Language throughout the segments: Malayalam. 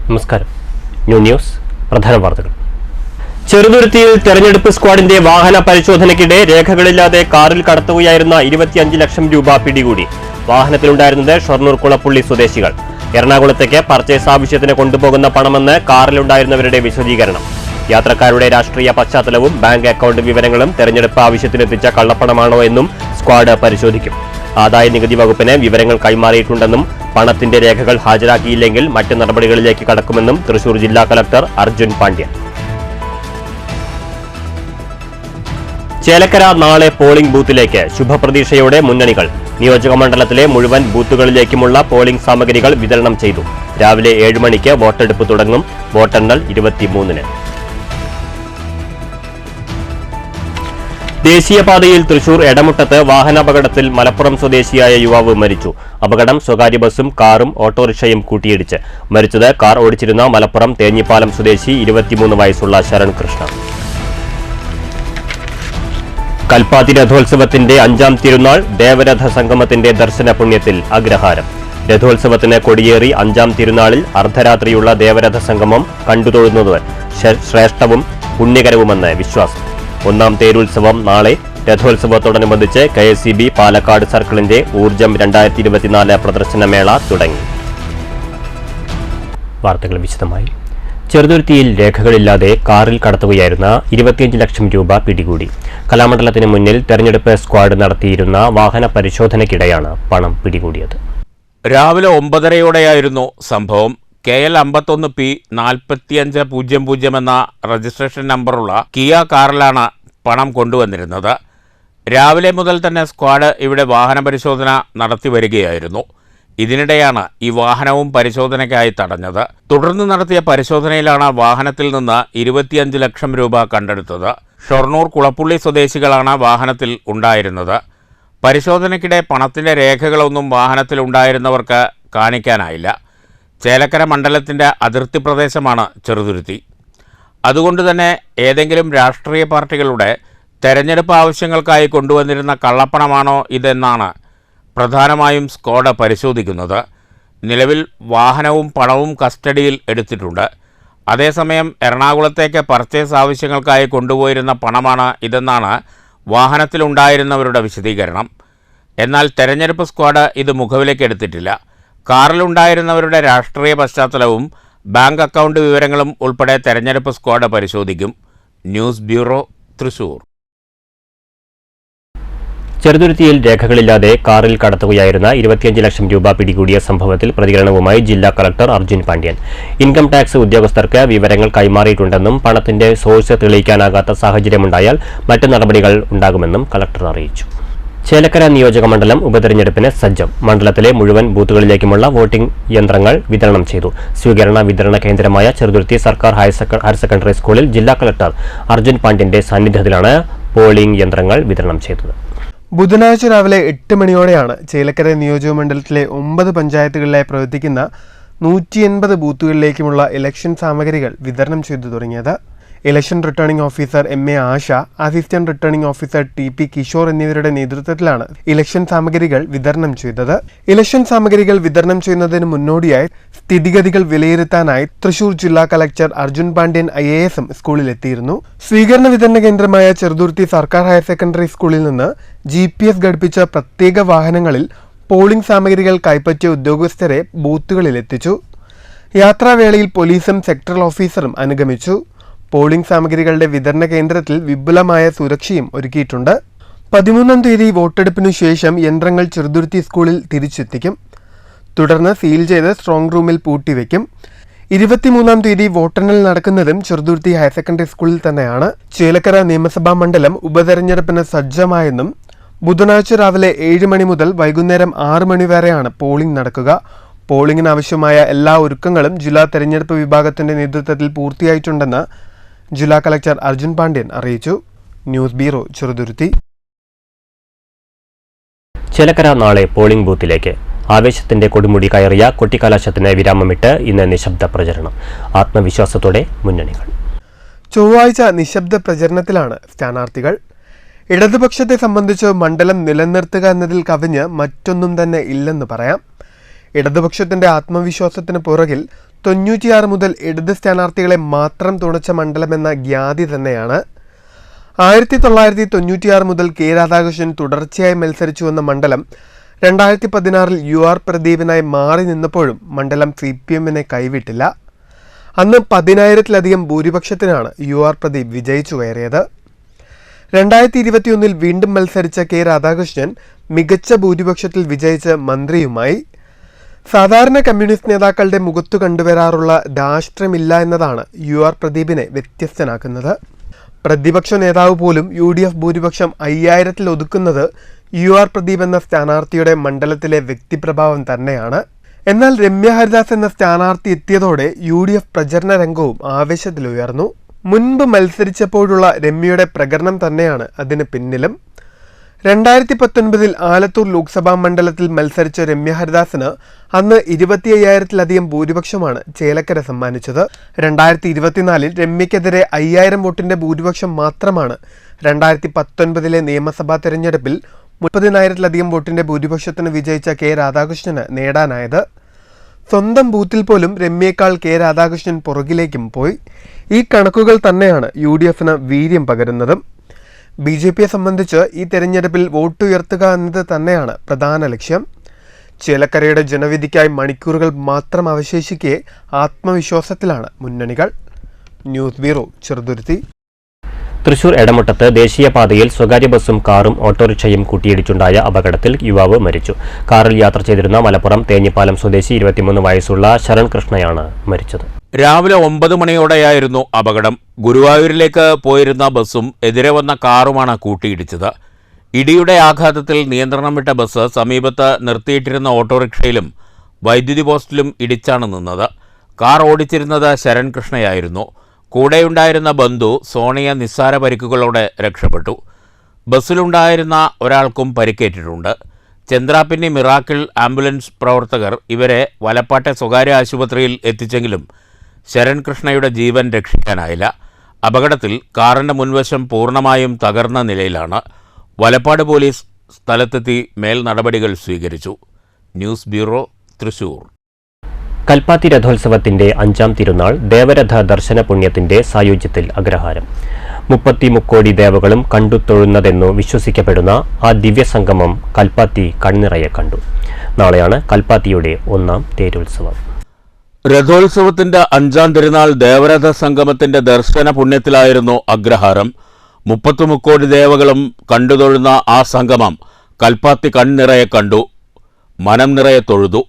നമസ്കാരം. ന്യൂസ് പ്രധാന വാർത്തകൾ. ചെറുതുരുത്തിയിൽ തെരഞ്ഞെടുപ്പ് സ്ക്വാഡിന്റെ വാഹന പരിശോധനയ്ക്കിടെ രേഖകളില്ലാതെ കാറിൽ കടത്തുകയായിരുന്ന 25 ലക്ഷം രൂപ പിടികൂടി. വാഹനത്തിലുണ്ടായിരുന്നത് ഷൊർണൂർ കുളപ്പുള്ളി സ്വദേശികൾ. എറണാകുളത്തേക്ക് പർച്ചേസ് ആവശ്യത്തിന് കൊണ്ടുപോകുന്ന പണമെന്ന് കാറിലുണ്ടായിരുന്നവരുടെ വിശദീകരണം. യാത്രക്കാരുടെ രാഷ്ട്രീയ പശ്ചാത്തലവും ബാങ്ക് അക്കൌണ്ട് വിവരങ്ങളും തെരഞ്ഞെടുപ്പ് ആവശ്യത്തിനെത്തിച്ച കള്ളപ്പണമാണോ എന്നും സ്ക്വാഡ് പരിശോധിക്കും. ആദായ നികുതി വകുപ്പിന് വിവരങ്ങൾ കൈമാറിയിട്ടുണ്ടെന്നും പണത്തിന്റെ രേഖകൾ ഹാജരാക്കിയില്ലെങ്കിൽ മറ്റ് നടപടികളിലേക്ക് കടക്കുമെന്നും തൃശൂർ ജില്ലാ കളക്ടർ അർജുൻ പാണ്ഡ്യൻ. ചേലക്കര നാളെ പോളിംഗ് ബൂത്തിലേക്ക് ശുഭപ്രതീക്ഷയോടെ മുന്നണികൾ. നിയോജകമണ്ഡലത്തിലെ മുഴുവൻ ബൂത്തുകളിലേക്കുമുള്ള പോളിംഗ് സാമഗ്രികൾ വിതരണം ചെയ്തു. രാവിലെ 7 മണിക്ക് വോട്ടെടുപ്പ് തുടങ്ങും. വോട്ടെണ്ണൽ 23-ന്. ദേശീയപാതയിൽ തൃശൂർ എടമുട്ടത്ത് വാഹനാപകടത്തിൽ മലപ്പുറം സ്വദേശിയായ യുവാവ് മരിച്ചു. അപകടം സ്വകാര്യ ബസും കാറും ഓട്ടോറിക്ഷയും കൂട്ടിയിടിച്ച്. മരിച്ചത് കാർ ഓടിച്ചിരുന്ന മലപ്പുറം തേഞ്ഞിപ്പാലം സ്വദേശി 23 വയസ്സുള്ള ശരൺ കൃഷ്ണ. കൽപ്പാത്തി രഥോത്സവത്തിന്റെ 5ാം തിരുനാൾ ദേവരഥ സംഗമത്തിന്റെ ദർശന പുണ്യത്തിൽ അഗ്രഹാരം. രഥോത്സവത്തിന് കൊടിയേറി 5ാം തിരുനാളിൽ അർദ്ധരാത്രിയുള്ള ദേവരഥ സംഗമം കണ്ടുതൊഴുന്നത് ശ്രേഷ്ഠവും പുണ്യകരവുമെന്ന് വിശ്വാസം. 1ാം തേരുത്സവം നാളെ. രഥോത്സവത്തോടനുബന്ധിച്ച് KSEB പാലക്കാട് സർക്കിളിന്റെ ഊർജം 2024 പ്രദർശനമേള തുടങ്ങി. വാർത്തകൾ വിശദമായി. ചെറുതുരുത്തിയിൽ രേഖകളില്ലാതെ കാറിൽ കടത്തുകയായിരുന്ന 25 ലക്ഷം രൂപ പിടികൂടി. കലാമണ്ഡലത്തിന് മുന്നിൽ തെരഞ്ഞെടുപ്പ് സ്ക്വാഡ് നടത്തിയിരുന്ന വാഹന പരിശോധനയ്ക്കിടെയാണ് പണം പിടികൂടിയത്. രാവിലെ 9:30യോടെയായിരുന്നു സംഭവം. KL 51P 4500 എന്ന രജിസ്ട്രേഷൻ നമ്പറുള്ള കിയ കാറിലാണ് പണം കൊണ്ടുവന്നിരുന്നത്. രാവിലെ മുതൽ തന്നെ സ്ക്വാഡ് ഇവിടെ വാഹന പരിശോധന നടത്തി വരികയായിരുന്നു. ഇതിനിടെയാണ് ഈ വാഹനവും പരിശോധനയ്ക്കായി തടഞ്ഞത്. തുടർന്ന് നടത്തിയ പരിശോധനയിലാണ് വാഹനത്തിൽ നിന്ന് 25 ലക്ഷം രൂപ കണ്ടെടുത്തത്. ഷൊർണൂർ കുളപ്പുള്ളി സ്വദേശികളാണ് വാഹനത്തിൽ ഉണ്ടായിരുന്നത്. പരിശോധനയ്ക്കിടെ പണത്തിന്റെ രേഖകളൊന്നും വാഹനത്തിൽ ഉണ്ടായിരുന്നവർക്ക് കാണിക്കാനായില്ല. ചേലക്കര മണ്ഡലത്തിന്റെ അതിർത്തി പ്രദേശമാണ് ചെറുതുരുത്തി. അതുകൊണ്ടുതന്നെ ഏതെങ്കിലും രാഷ്ട്രീയ പാർട്ടികളുടെ തെരഞ്ഞെടുപ്പ് ആവശ്യങ്ങൾക്കായി കൊണ്ടുവന്നിരുന്ന കള്ളപ്പണമാണോ ഇതെന്നാണ് പ്രധാനമായും സ്ക്വാഡ് പരിശോധിക്കുന്നത്. നിലവിൽ വാഹനവും പണവും കസ്റ്റഡിയിൽ എടുത്തിട്ടുണ്ട്. അതേസമയം എറണാകുളത്തേക്ക് പർച്ചേസ് ആവശ്യങ്ങൾക്കായി കൊണ്ടുപോയിരുന്ന പണമാണ് ഇതെന്നാണ് വാഹനത്തിലുണ്ടായിരുന്നവരുടെ വിശദീകരണം. എന്നാൽ തെരഞ്ഞെടുപ്പ് സ്ക്വാഡ് ഇത് മുഖവിലേക്ക് എടുത്തിട്ടില്ല. കാറിലുണ്ടായിരുന്നവരുടെ രാഷ്ട്രീയ പശ്ചാത്തലവും ബാങ്ക് അക്കൗണ്ട് വിവരങ്ങളും ഉൾപ്പെടെ തെരഞ്ഞെടുപ്പ് സ്ക്വാഡ് പരിശോധിക്കും. News bureau, Thrissur. ചെറുതുരുത്തിയിൽ രേഖകളില്ലാതെ കാറിൽ കടത്തുകയായിരുന്ന 25 ലക്ഷം രൂപ പിടികൂടിയ സംഭവത്തിൽ പ്രതികരണവുമായി ജില്ലാ collector Arjun Pandian. Income tax ഉദ്യോഗസ്ഥർക്ക് വിവരങ്ങൾ കൈമാറിയിട്ടുണ്ടെന്നും പണത്തിന്റെ സോഴ്സ് തെളിയിക്കാനാകാത്ത സാഹചര്യമുണ്ടായാൽ മറ്റ് നടപടികൾ ഉണ്ടാകുമെന്നും കളക്ടർ അറിയിച്ചു. ചേലക്കര നിയോജകമണ്ഡലം ഉപതെരഞ്ഞെടുപ്പിന് സജ്ജം. മണ്ഡലത്തിലെ മുഴുവൻ ബൂത്തുകളിലേക്കുമുള്ള വോട്ടിംഗ് യന്ത്രങ്ങൾ വിതരണം ചെയ്തു. സ്വീകരണ വിതരണ കേന്ദ്രമായ ചെറുതുരുത്തി സർക്കാർ ഹയർ സെക്കൻഡറി സ്കൂളിൽ ജില്ലാ കളക്ടർ അർജുൻ പാണ്ഡ്യന്റെ സാന്നിധ്യത്തിലാണ് പോളിംഗ് യന്ത്രങ്ങൾ വിതരണം ചെയ്തത്. ബുധനാഴ്ച രാവിലെ 8 മണിയോടെയാണ് ചേലക്കര നിയോജകമണ്ഡലത്തിലെ 9 പഞ്ചായത്തുകളിലായി പ്രവർത്തിക്കുന്ന 180 ബൂത്തുകളിലേക്കുമുള്ള ഇലക്ഷൻ സാമഗ്രികൾ വിതരണം ചെയ്തു തുടങ്ങിയത്. Election returning officer MA Asha, assistant returning officer TP Kishore എന്നിവരുടെ നേതൃത്വത്തിലാണ് ഇലക്ഷൻ സാമഗ്രികൾ വിതരണം ചെയ്തത്. ഇലക്ഷൻ സാമഗ്രികൾ വിതരണം ചെയ്യുന്നതിന് മുന്നോടിയായി സ്ഥിതിഗതികൾ വിലയിരുത്താനായി തൃശൂർ ജില്ലാ കളക്ടർ അർജുൻ പാണ്ഡ്യൻ IAS സ്വീകരണ വിതരണ കേന്ദ്രമായ ചെറുതുരുത്തി സർക്കാർ ഹയർ സെക്കൻഡറി സ്കൂളിൽ നിന്ന് GPS ഘടിപ്പിച്ച പ്രത്യേക വാഹനങ്ങളിൽ പോളിംഗ് സാമഗ്രികൾ കൈപ്പറ്റിയ ഉദ്യോഗസ്ഥരെ ബൂത്തുകളിലെത്തിച്ചു. യാത്രാവേളയിൽ പോലീസും സെക്ടറൽ ഓഫീസറും അനുഗമിച്ചു. പോളിംഗ് സാമഗ്രികളുടെ വിതരണ കേന്ദ്രത്തിൽ വിപുലമായ സുരക്ഷയും ഒരുക്കിയിട്ടുണ്ട്. 13-ാം തീയതി വോട്ടെടുപ്പിനു ശേഷം യന്ത്രങ്ങൾ ചെറുതുരുത്തി സ്കൂളിൽ തിരിച്ചെത്തിക്കും. തുടർന്ന് സീൽ ചെയ്ത് സ്ട്രോങ് റൂമിൽ പൂട്ടിവെക്കും. 23-ാം തീയതി വോട്ടെണ്ണൽ നടക്കുന്നതും ചെറുതുരുത്തി ഹയർ സെക്കൻഡറി സ്കൂളിൽ തന്നെയാണ്. ചേലക്കര നിയമസഭാ മണ്ഡലം ഉപതെരഞ്ഞെടുപ്പിന് സജ്ജമായെന്നും ബുധനാഴ്ച രാവിലെ 7 മണി മുതൽ വൈകുന്നേരം 6 മണി വരെയാണ് പോളിംഗ് നടക്കുക. പോളിംഗിന് ആവശ്യമായ എല്ലാ ഒരുക്കങ്ങളും ജില്ലാ തെരഞ്ഞെടുപ്പ് വിഭാഗത്തിന്റെ നേതൃത്വത്തിൽ പൂർത്തിയായിട്ടുണ്ടെന്ന് ജില്ലാ കളക്ടർ അർജുൻ പാണ്ഡ്യൻ അറിയിച്ചു. News bureau, Cheruthuruthy. ചേലക്കര നാളെ പോളിംഗ് ബൂത്തിലേക്ക്. ആവേശത്തിന്റെ കൊടുമുടി കയറിയ കൊട്ടിക്കലാശത്തിന് വിരാമമിട്ട് ഇന്ന് നിശബ്ദ പ്രചരണം. ആത്മവിശ്വാസത്തോടെ മുന്നണികൾ. ചൊവ്വാഴ്ച നിശബ്ദ പ്രചരണത്തിലാണ് സ്ഥാനാർത്ഥികൾ. ഇടതുപക്ഷത്തെ സംബന്ധിച്ച് മണ്ഡലം നിലനിർത്തുക എന്നതിൽ കവിഞ്ഞ് മറ്റൊന്നും തന്നെ ഇല്ലെന്ന് പറയാം. ഇടതുപക്ഷത്തിന്റെ ആത്മവിശ്വാസത്തിന് പുറകിൽ 96 മുതൽ ഇടത് സ്ഥാനാർത്ഥികളെ മാത്രം തുണച്ച മണ്ഡലമെന്ന ഖ്യാതി തന്നെയാണ്. 1996 മുതൽ കെ രാധാകൃഷ്ണൻ തുടർച്ചയായി മത്സരിച്ചു വന്ന മണ്ഡലം 2016 UR പ്രദീപിനായി മാറി നിന്നപ്പോഴും മണ്ഡലം CPM-നെ കൈവിട്ടില്ല. അന്ന് 10,000-ലധികം ഭൂരിപക്ഷത്തിനാണ് UR പ്രദീപ് വിജയിച്ചു കയറിയത്. 2021 വീണ്ടും മത്സരിച്ച കെ രാധാകൃഷ്ണൻ മികച്ച ഭൂരിപക്ഷത്തിൽ വിജയിച്ച് മന്ത്രിയുമായി. സാധാരണ കമ്മ്യൂണിസ്റ്റ് നേതാക്കളുടെ മുഖത്തു കണ്ടുവരാറുള്ള രാഷ്ട്രമില്ല എന്നതാണ് UR പ്രദീപിനെ വ്യത്യസ്തനാക്കുന്നത്. പ്രതിപക്ഷ നേതാവ് പോലും UDF ഭൂരിപക്ഷം 5000-ൽ ഒതുക്കുന്നത് UR പ്രദീപ് എന്ന സ്ഥാനാർത്ഥിയുടെ മണ്ഡലത്തിലെ വ്യക്തിപ്രഭാവം തന്നെയാണ്. എന്നാൽ രമ്യ ഹരിദാസ് എന്ന സ്ഥാനാർത്ഥി എത്തിയതോടെ UDF പ്രചരണ രംഗവും ആവേശത്തിലുയർന്നു. മുൻപ് മത്സരിച്ചപ്പോഴുള്ള രമ്യയുടെ പ്രകടനം തന്നെയാണ് അതിന് പിന്നിലും. 2019 ആലത്തൂർ ലോക്സഭാ മണ്ഡലത്തിൽ മത്സരിച്ച രമ്യ ഹരിദാസിന് അന്ന് 25,000-ലധികം ഭൂരിപക്ഷമാണ് ചേലക്കര സമ്മാനിച്ചത്. 2024 രമ്യക്കെതിരെ 5,000 വോട്ടിന്റെ ഭൂരിപക്ഷം മാത്രമാണ് 2019 നിയമസഭാ തെരഞ്ഞെടുപ്പിൽ 30,000-ലധികം വോട്ടിന്റെ ഭൂരിപക്ഷത്തിന് വിജയിച്ച കെ രാധാകൃഷ്ണന് നേടാനായത്. സ്വന്തം ബൂത്തിൽ പോലും രമ്യേക്കാൾ കെ രാധാകൃഷ്ണൻ പുറകിലേക്കും പോയി. ഈ കണക്കുകൾ തന്നെയാണ് UDF-ന് വീര്യം പകരുന്നതും. BJP-യെ സംബന്ധിച്ച് ഈ തെരഞ്ഞെടുപ്പിൽ വോട്ടുയർത്തുക എന്നത് തന്നെയാണ് പ്രധാന ലക്ഷ്യം. ചേലക്കരയുടെ ജനവിധിക്കായി മണിക്കൂറുകൾ മാത്രം അവശേഷിക്കെ ആത്മവിശ്വാസത്തിലാണ് മുന്നണികൾ. News bureau, Cheruthuruthy. തൃശൂർ എടമുട്ടത്ത് ദേശീയപാതയിൽ സ്വകാര്യ ബസ്സും കാറും ഓട്ടോറിക്ഷയും കൂട്ടിയിടിച്ചുണ്ടായ അപകടത്തിൽ യുവാവ് മരിച്ചു. കാറിൽ യാത്ര ചെയ്തിരുന്ന മലപ്പുറം തേഞ്ഞിപ്പാലം സ്വദേശി 23 വയസ്സുള്ള ശരൺ കൃഷ്ണയാണ് മരിച്ചത്. രാവിലെ 9 മണിയോടെയായിരുന്നു അപകടം. ഗുരുവായൂരിലേക്ക് പോയിരുന്ന ബസ്സും എതിരെ വന്ന കാറുമാണ് കൂട്ടിയിടിച്ചത്. ഇടിയുടെ ആഘാതത്തിൽ നിയന്ത്രണം വിട്ട ബസ് സമീപത്ത് നിർത്തിയിട്ടിരുന്ന ഓട്ടോറിക്ഷയിലും വൈദ്യുതി പോസ്റ്റിലും ഇടിച്ചാണ് നിന്നത്. കാർ ഓടിച്ചിരുന്നത് ശരൺ കൃഷ്ണയായിരുന്നു. കൂടെയുണ്ടായിരുന്ന ബന്ധു സോണിയ നിസ്സാര പരിക്കുകളോടെ രക്ഷപ്പെട്ടു. ബസ്സിലുണ്ടായിരുന്ന ഒരാൾക്കും പരിക്കേറ്റിട്ടുണ്ട്. ചന്ദ്രാപ്പിന്നി മിറാക്കിൾ ആംബുലൻസ് പ്രവർത്തകർ ഇവരെ വലപ്പാട്ടെ സ്വകാര്യ ആശുപത്രിയിൽ എത്തിച്ചെങ്കിലും ശരൺ കൃഷ്ണയുടെ ജീവൻ രക്ഷിക്കാനായില്ല. അപകടത്തിൽ കാറിൻ്റെ മുൻവശം പൂർണ്ണമായും തകർന്ന നിലയിലാണ്. വലപ്പാട് പോലീസ് സ്ഥലത്തെത്തി മേൽ നടപടികൾ സ്വീകരിച്ചു. News bureau, Thrissur. കൽപ്പാത്തി രഥോത്സവത്തിന്റെ 5ാം തിരുനാൾ ദേവരഥ ദർശന പുണ്യത്തിന്റെ സായുജ്യത്തിൽ അഗ്രഹാരം. 30 കോടി ദേവകളും കണ്ടു തൊഴുന്നതെന്നു വിശ്വസിക്കപ്പെടുന്ന ആ ദിവ്യസംഗമം കൽപ്പാത്തി കണ്ണിറയെ കണ്ടു. നാളെയാണ് കൽപ്പാത്തിയുടെ 1ാം തേരുത്സവം. രഥോത്സവത്തിന്റെ 5ാം തിരുനാൾ ദേവരഥ സംഗമത്തിന്റെ ദർശന പുണ്യത്തിലായിരുന്നു അഗ്രഹാരം. 30 കോടി ദേവകളും കണ്ടുതൊഴുന്ന ആ സംഗമം കൽപ്പാത്തി കണ്ണിറയെ കണ്ടു, മനം നിറയെ തൊഴുതു.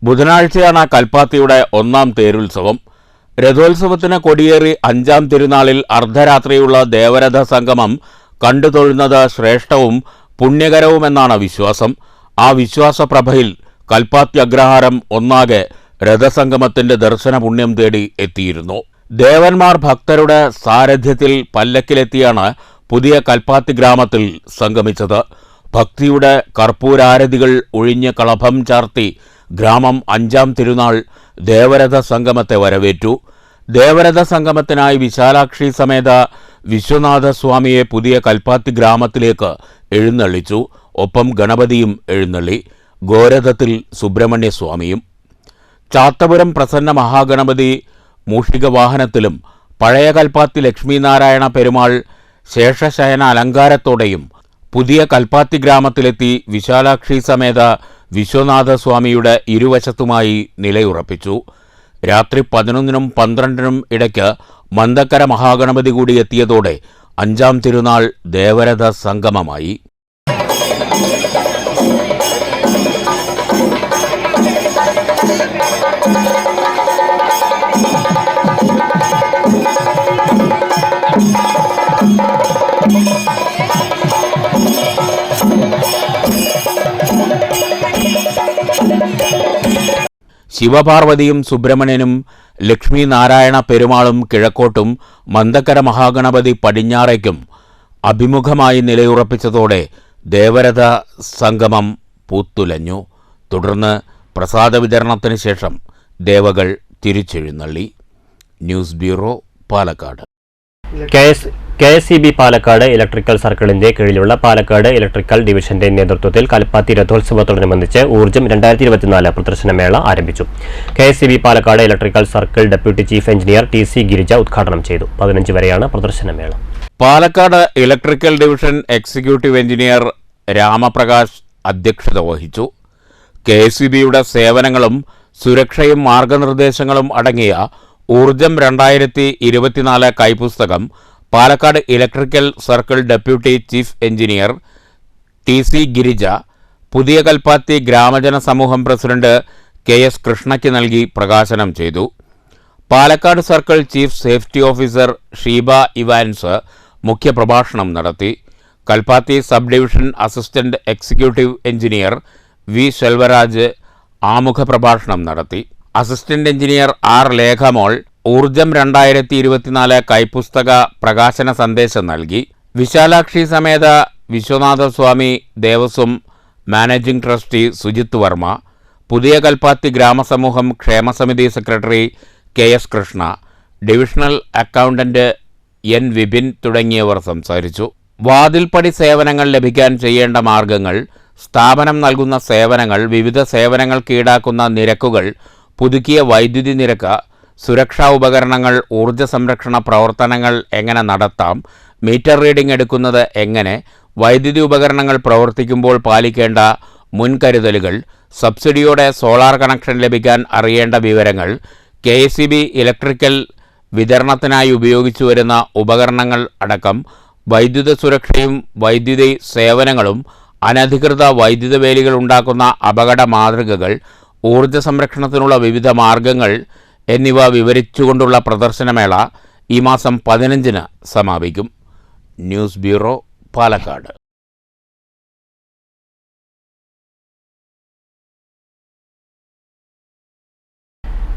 ബുധനാഴ്ചയാണ് കൽപ്പാത്തിയുടെ 1ാം തേരുത്സവം. രഥോത്സവത്തിന് കൊടിയേറി 5ാം തിരുനാളിൽ അർദ്ധരാത്രിയുള്ള ദേവരഥ സംഗമം കണ്ടുതൊഴുന്നത് ശ്രേഷ്ഠവും പുണ്യകരവുമെന്നാണ് വിശ്വാസം. ആ വിശ്വാസപ്രഭയിൽ കൽപ്പാത്തി അഗ്രഹാരം ഒന്നാകെ രഥസംഗമത്തിന്റെ ദർശന പുണ്യം തേടി എത്തിയിരുന്നു. ദേവന്മാർ ഭക്തരുടെ സാരഥ്യത്തിൽ പല്ലക്കിലെത്തിയാണ് പുതിയ കൽപ്പാത്തി ഗ്രാമത്തിൽ സംഗമിച്ചത്. ഭക്തിയുടെ കർപ്പൂരാരതികൾ ഒഴിഞ്ഞ് കളഭം ചാർത്തി ഗ്രാമം 5ാം തിരുനാൾ ദേവരഥ സംഗമത്തെ വരവേറ്റു. ദേവരഥ സംഗമത്തിനായി വിശാലാക്ഷി സമേത വിശ്വനാഥസ്വാമിയെ പുതിയ കൽപ്പാത്തി ഗ്രാമത്തിലേക്ക് എഴുന്നള്ളിച്ചു. ഒപ്പം ഗണപതിയും എഴുന്നള്ളി, ഗോരഥത്തിൽ സുബ്രഹ്മണ്യസ്വാമിയും. ചാത്തപുരം പ്രസന്ന മഹാഗണപതി മൂഷിക വാഹനത്തിലും പഴയ കൽപ്പാത്തി ലക്ഷ്മീനാരായണ പെരുമാൾ ശേഷശയന അലങ്കാരത്തോടെയും പുതിയ കൽപ്പാത്തി ഗ്രാമത്തിലെത്തി വിശാലാക്ഷി സമേത വിശ്വനാഥസ്വാമിയുടെ ഇരുവശത്തുമായി നിലയുറപ്പിച്ചു. രാത്രി 11-നും 12-നും ഇടയ്ക്ക് മന്ദക്കര മഹാഗണപതി കൂടി എത്തിയതോടെ 5ാം തിരുനാൾ ദേവരഥ സംഗമമായി. ശിവപാർവതിയും സുബ്രഹ്മണ്യനും ലക്ഷ്മി നാരായണ പെരുമാളും കിഴക്കോട്ടും മന്ദക്കര മഹാഗണപതി പടിഞ്ഞാറേക്കും അഭിമുഖമായി നിലയുറപ്പിച്ചതോടെ ദേവരഥ സംഗമം പൂത്തുലഞ്ഞു. തുടർന്ന് പ്രസാദ വിതരണത്തിന് ശേഷം ദേവകൾ തിരിച്ചെഴുന്നള്ളി. News bureau, Palakkad. KSEB Palakkad electrical സർക്കിളിന്റെ കീഴിലുള്ള പാലക്കാട് ഇലക്ട്രിക്കൽ ഡിവിഷന്റെ നേതൃത്വത്തിൽ കൽപ്പാത്തി രഥോത്സവത്തോടനുബന്ധിച്ച് ഊർജ്ജം 2024 പ്രദർശനമേള ആരംഭിച്ചു. KSEB Palakkad electrical circle deputy chief engineer TC Girija ഉദ്ഘാടനം ചെയ്തു. 15 വരെയാണ് പ്രദർശനമേള. Palakkad electrical division executive engineer Ramaprakash അധ്യക്ഷത വഹിച്ചു. KSEBയുടെ സേവനങ്ങളും സുരക്ഷയും മാർഗനിർദ്ദേശങ്ങളും അടങ്ങിയ ഊർജ്ജം 2024 കൈപ്പുസ്തകം Palakkad electrical circle deputy chief engineer TC Girija പുതിയ കൽപ്പാത്തി ഗ്രാമജന സമൂഹം പ്രസിഡന്റ് KS കൃഷ്ണയ്ക്ക് നൽകി പ്രകാശനം ചെയ്തു. Palakkad circle chief safety officer Sheeba Evans മുഖ്യപ്രഭാഷണം നടത്തി. Kalpathi sub division assistant executive engineer V Selvaraj ആമുഖ പ്രഭാഷണം നടത്തി. അസിസ്റ്റന്റ് എഞ്ചിനീയർ R ലേഖമോൾ ഊർജ്ജം 2024 കൈപ്പുസ്തക പ്രകാശന സന്ദേശം നൽകി. വിശാലാക്ഷി സമേത വിശ്വനാഥസ്വാമി ദേവസ്വം മാനേജിംഗ് ട്രസ്റ്റി സുജിത് വർമ്മ, പുതിയ കൽപ്പാത്തി ഗ്രാമസമൂഹം ക്ഷേമസമിതി secretary KS Krishna, divisional accountant N Vipin തുടങ്ങിയവർ സംസാരിച്ചു. വാതിൽപ്പടി സേവനങ്ങൾ ലഭിക്കാൻ ചെയ്യേണ്ട മാർഗങ്ങൾ, സ്ഥാപനം നൽകുന്ന സേവനങ്ങൾ, വിവിധ സേവനങ്ങൾക്ക് ഈടാക്കുന്ന നിരക്കുകൾ, പുതുക്കിയ വൈദ്യുതി നിരക്ക്, സുരക്ഷാ ഉപകരണങ്ങൾ, ഊർജ്ജ സംരക്ഷണ പ്രവർത്തനങ്ങൾ എങ്ങനെ നടത്താം, മീറ്റർ റീഡിംഗ് എടുക്കുന്നത് എങ്ങനെ, വൈദ്യുതി ഉപകരണങ്ങൾ പ്രവർത്തിക്കുമ്പോൾ പാലിക്കേണ്ട മുൻകരുതലുകൾ, സബ്സിഡിയോടെ സോളാർ കണക്ഷൻ ലഭിക്കാൻ അറിയേണ്ട വിവരങ്ങൾ, KSEB ഇലക്ട്രിക്കൽ വിതരണത്തിനായി ഉപയോഗിച്ചു വരുന്ന ഉപകരണങ്ങൾ അടക്കം വൈദ്യുത സുരക്ഷയും വൈദ്യുതി സേവനങ്ങളും, അനധികൃത വൈദ്യുത വേലികൾ ഉണ്ടാക്കുന്ന അപകട മാതൃകകൾ, ഊർജ്ജ സംരക്ഷണത്തിനുള്ള വിവിധ മാർഗങ്ങൾ എന്നിവ വിവരിച്ചുകൊണ്ടുള്ള പ്രദർശനമേള ഈ മാസം 15-ന് സമാപിക്കും. News bureau, Palakkad.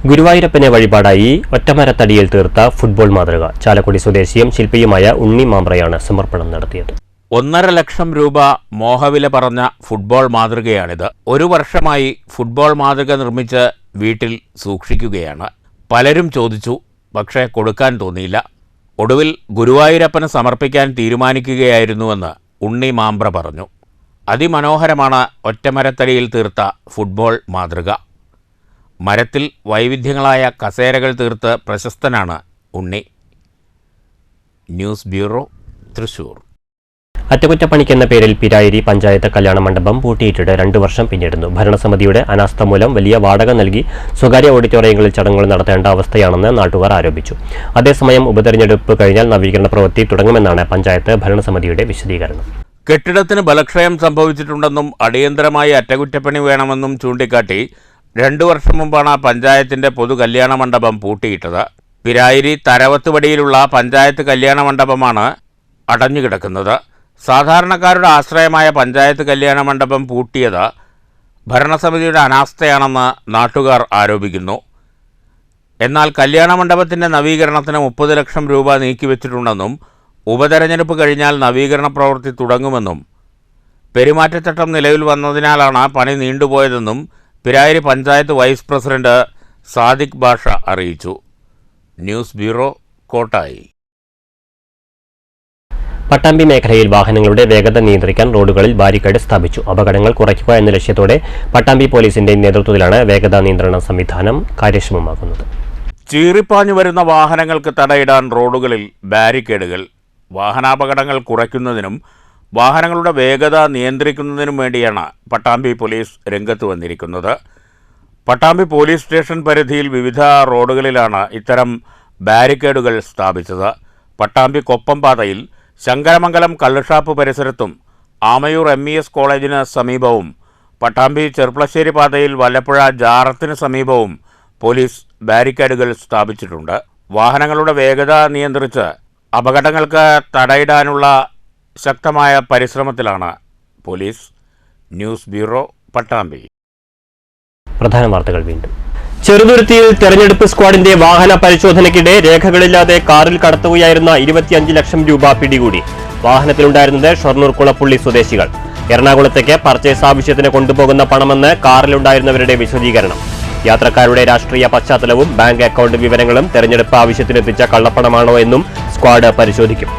ഗുരുവായൂരപ്പനെ വഴിപാടായി ഒറ്റമരത്തടിയിൽ തീർത്ത ഫുട്ബോൾ മാതൃക ചാലക്കുടി സ്വദേശിയും ശില്പിയുമായ ഉണ്ണി മാമ്പ്രയാണ് സമർപ്പണം നടത്തിയത്. 1.5 ലക്ഷം രൂപ മോഹവില പറഞ്ഞ ഫുട്ബോൾ മാതൃകയാണിത്. 1 വർഷമായി ഫുട്ബോൾ മാതൃക നിർമ്മിച്ച് വീട്ടിൽ സൂക്ഷിക്കുകയാണ്. പലരും ചോദിച്ചു, പക്ഷേ കൊടുക്കാൻ തോന്നിയില്ല. ഒടുവിൽ ഗുരുവായൂരപ്പന് സമർപ്പിക്കാൻ തീരുമാനിക്കുകയായിരുന്നുവെന്ന് ഉണ്ണി മാമ്പ്ര പറഞ്ഞു. അതിമനോഹരമാണ് ഒറ്റമരത്തടിയിൽ തീർത്ത ഫുട്ബോൾ മാതൃക. മരത്തിൽ വൈവിധ്യങ്ങളായ കസേരകൾ തീർത്ത് പ്രശസ്തനാണ് ഉണ്ണി. News bureau, Thrissur. അറ്റകുറ്റപ്പണിക്കെന്ന പേരിൽ പിരായിരി പഞ്ചായത്ത് കല്യാണ മണ്ഡപം പൂട്ടിയിട്ടിട്ട് 2 വർഷം പിന്നിടുന്നു. ഭരണസമിതിയുടെ അനാസ്ഥ മൂലം വലിയ വാടക നൽകി സ്വകാര്യ ഓഡിറ്റോറിയങ്ങളിൽ ചടങ്ങുകൾ നടത്തേണ്ട അവസ്ഥയാണെന്ന് നാട്ടുകാർ ആരോപിച്ചു. അതേസമയം ഉപതെരഞ്ഞെടുപ്പ് കഴിഞ്ഞാൽ നവീകരണ പ്രവൃത്തി തുടങ്ങുമെന്നാണ് പഞ്ചായത്ത് ഭരണസമിതിയുടെ വിശദീകരണം. കെട്ടിടത്തിന് ബലക്ഷയം സംഭവിച്ചിട്ടുണ്ടെന്നും അടിയന്തരമായി അറ്റകുറ്റപ്പണി വേണമെന്നും ചൂണ്ടിക്കാട്ടി 2 വർഷം മുമ്പാണ് പഞ്ചായത്തിന്റെ പൊതു കല്യാണ മണ്ഡപം പൂട്ടിയിട്ടത്. പിരായിരി തരവത്തുപടിയിലുള്ള പഞ്ചായത്ത് കല്യാണ മണ്ഡപമാണ് അടഞ്ഞുകിടക്കുന്നത്. സാധാരണക്കാരുടെ ആശ്രയമായ പഞ്ചായത്ത് കല്യാണ മണ്ഡപം പൂട്ടിയത് ഭരണസമിതിയുടെ അനാസ്ഥയാണെന്ന് നാട്ടുകാർ ആരോപിക്കുന്നു. എന്നാൽ കല്യാണ മണ്ഡപത്തിൻ്റെ നവീകരണത്തിന് 30 ലക്ഷം രൂപ നീക്കിവെച്ചിട്ടുണ്ടെന്നും ഉപതെരഞ്ഞെടുപ്പ് കഴിഞ്ഞാൽ നവീകരണ പ്രവൃത്തി തുടങ്ങുമെന്നും പെരുമാറ്റച്ചട്ടം നിലവിൽ വന്നതിനാലാണ് പണി നീണ്ടുപോയതെന്നും പിരായിരി പഞ്ചായത്ത് വൈസ് പ്രസിഡന്റ് സാദിഖ് ബാഷ അറിയിച്ചു. News bureau, Kottayi. പട്ടാമ്പി മേഖലയിൽ വാഹനങ്ങളുടെ വേഗത നിയന്ത്രിക്കാൻ റോഡുകളിൽ ബാരിക്കേഡ് സ്ഥാപിച്ചു. അപകടങ്ങൾ കുറയ്ക്കുക എന്ന ലക്ഷ്യത്തോടെ പട്ടാമ്പി പോലീസിന്റെ നേതൃത്വത്തിലാണ് വേഗതാ നിയന്ത്രണ സംവിധാനം കാര്യക്ഷമമാക്കുന്നത്. ചീറിപ്പാഞ്ഞു വരുന്ന വാഹനങ്ങൾക്ക് തടയിടാൻ റോഡുകളിൽ ബാരിക്കേഡുകൾ. വാഹനാപകടങ്ങൾ കുറയ്ക്കുന്നതിനും വാഹനങ്ങളുടെ വേഗത നിയന്ത്രിക്കുന്നതിനും വേണ്ടിയാണ് പട്ടാമ്പി പോലീസ് രംഗത്ത് വന്നിരിക്കുന്നത്. പട്ടാമ്പി പോലീസ് സ്റ്റേഷൻ പരിധിയിൽ വിവിധ റോഡുകളിലാണ് ഇത്തരം ബാരിക്കേഡുകൾ സ്ഥാപിച്ചത്. പട്ടാമ്പി കൊപ്പം പാതയിൽ ശങ്കരമംഗലം കള്ളുഷാപ്പ് പരിസരത്തും ആമയൂർ MES കോളേജിന് സമീപവും പട്ടാമ്പി ചെർപ്പളശ്ശേരി പാതയിൽ വല്ലപ്പുഴ ജാറത്തിന് സമീപവും പോലീസ് ബാരിക്കേഡുകൾ സ്ഥാപിച്ചിട്ടുണ്ട്. വാഹനങ്ങളുടെ വേഗത നിയന്ത്രിച്ച് അപകടങ്ങൾക്ക് തടയിടാനുള്ള ശക്തമായ പരിശ്രമത്തിലാണ് പോലീസ്. News bureau, Pattambi. പ്രധാന വാർത്തകൾ വീണ്ടും. ചെറുതുരുത്തിയിൽ തെരഞ്ഞെടുപ്പ് സ്ക്വാഡിന്റെ വാഹന പരിശോധനയ്ക്കിടെ രേഖകളില്ലാതെ കാറിൽ കടത്തുകയായിരുന്ന 25 ലക്ഷം രൂപ പിടികൂടി. വാഹനത്തിലുണ്ടായിരുന്നത് ഷൊർണൂർ കുളപ്പുള്ളി സ്വദേശികൾ. എറണാകുളത്തേക്ക് പർച്ചേസ് ആവശ്യത്തിന് കൊണ്ടുപോകുന്ന പണമെന്ന് കാറിലുണ്ടായിരുന്നവരുടെ വിശദീകരണം. യാത്രക്കാരുടെ രാഷ്ട്രീയ പശ്ചാത്തലവും ബാങ്ക് അക്കൗണ്ട് വിവരങ്ങളും തെരഞ്ഞെടുപ്പ് ആവശ്യത്തിനെത്തിച്ച കള്ളപ്പണമാണോ എന്നും സ്ക്വാഡ് പരിശോധിക്കും.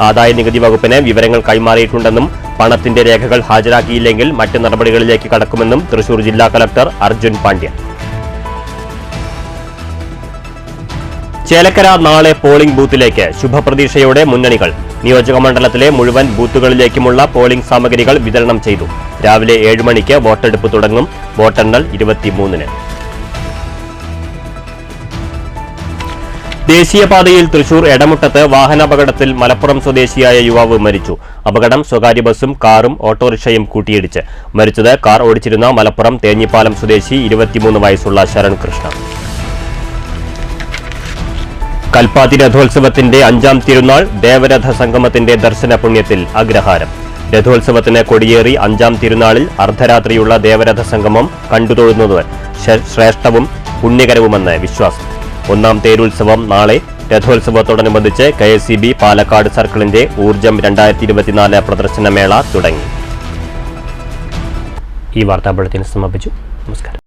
ആദായനികുതി വകുപ്പിന് വിവരങ്ങൾ കൈമാറിയിട്ടുണ്ടെന്നും പണത്തിന്റെ രേഖകൾ ഹാജരാക്കിയില്ലെങ്കിൽ മറ്റ് നടപടികളിലേക്ക് കടക്കുമെന്നും തൃശൂർ ജില്ലാ കളക്ടർ അർജുൻ പാണ്ഡ്യൻ. ചേലക്കര നാളെ പോളിംഗ് ബൂത്തിലേക്ക് ശുഭപ്രതീക്ഷയോടെ മുന്നണികൾ. നിയോജകമണ്ഡലത്തിലെ മുഴുവൻ ബൂത്തുകളിലേക്കുമുള്ള പോളിംഗ് സാമഗ്രികൾ വിതരണം ചെയ്തു. രാവിലെ 7 മണിക്ക് വോട്ടെടുപ്പ് തുടങ്ങും. വോട്ടെണ്ണൽ 23-ന്. ദേശീയപാതയിൽ തൃശൂർ എടമുട്ടത്ത് വാഹനാപകടത്തിൽ മലപ്പുറം സ്വദേശിയായ യുവാവ് മരിച്ചു. അപകടം സ്വകാര്യ ബസും കാറും ഓട്ടോറിക്ഷയും കൂട്ടിയിടിച്ച്. മരിച്ചത് കാർ ഓടിച്ചിരുന്ന മലപ്പുറം തേഞ്ഞിപ്പാലം സ്വദേശി 23 വയസ്സുള്ള ശരൺ കൃഷ്ണ. കൽപ്പാത്തി രഥോത്സവത്തിന്റെ 5ാം തിരുനാൾ ദേവരഥ സംഗമത്തിന്റെ ദർശന പുണ്യത്തിൽ അഗ്രഹാരം. രഥോത്സവത്തിന് കൊടിയേറി 5ാം തിരുനാളിൽ അർദ്ധരാത്രിയുള്ള ദേവരഥ സംഗമം കണ്ടുതൊഴുന്നത് ശ്രേഷ്ഠവും പുണ്യകരവുമെന്ന് വിശ്വാസം. 1ാം തേരുത്സവം നാളെ. രഥോത്സവത്തോടനുബന്ധിച്ച് KSEB പാലക്കാട് സർക്കിളിന്റെ ഊർജം 2024 പ്രദർശനമേള തുടങ്ങി. ഈ വാർത്താ ബുള്ളറ്റിൻ സമാപിച്ചു. നമസ്കാരം.